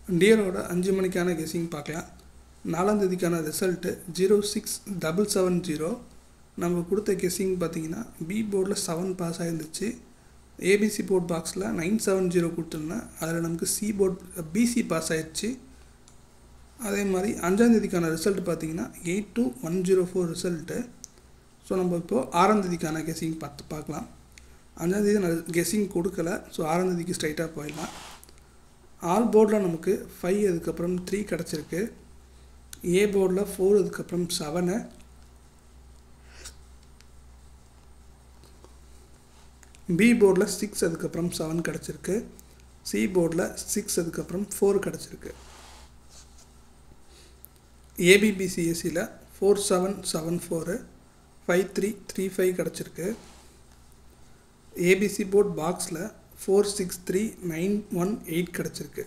டியரோட 5 மணிக்கான கெஸ்ஸிங் பார்க்கலாம். 4ஆம் தேதிக்கான ரிசல்ட்டு 06770. நம்ம கொடுத்த கெஸ்ஸிங் பார்த்தீங்கன்னா பி போர்டில் 7 பாஸ் ஆகிருந்துச்சு. ஏபிசி போர்ட் பாக்ஸில் 970 கொடுத்துருந்தேன். அதில் நமக்கு சி போர்ட் பிசி பாஸ் ஆகிடுச்சு. அதே மாதிரி 5ஆம் தேதிக்கான ரிசல்ட் பார்த்தீங்கன்னா 82104 ரிசல்ட்டு. ஸோ நம்ம இப்போது 6ஆம் தேதிக்கான கெஸ்ஸிங் பார்க்கலாம். 5ஆம் தேதி நான் கெஸ்ஸிங் கொடுக்கல. ஸோ 6ஆம் தேதிக்கு ஸ்ட்ரைட்டாக போயிடலாம். ஆல் போர்டில் நமக்கு 5 அதுக்கப்புறம் 3 கிடச்சிருக்கு. ஏ போர்டில் 4 அதுக்கப்புறம் 7, பி போர்டில் 6 அதுக்கப்புறம் 7 கிடச்சிருக்கு. சி போர்டில் 6 அதுக்கப்புறம் 4 கிடச்சிருக்கு. ஏபிபிசிஎஸ்சியில் 4774 5335 கிடச்சிருக்கு. ஏபிசி போர்ட் பாக்ஸில் 463918 கிடச்சிருக்கு.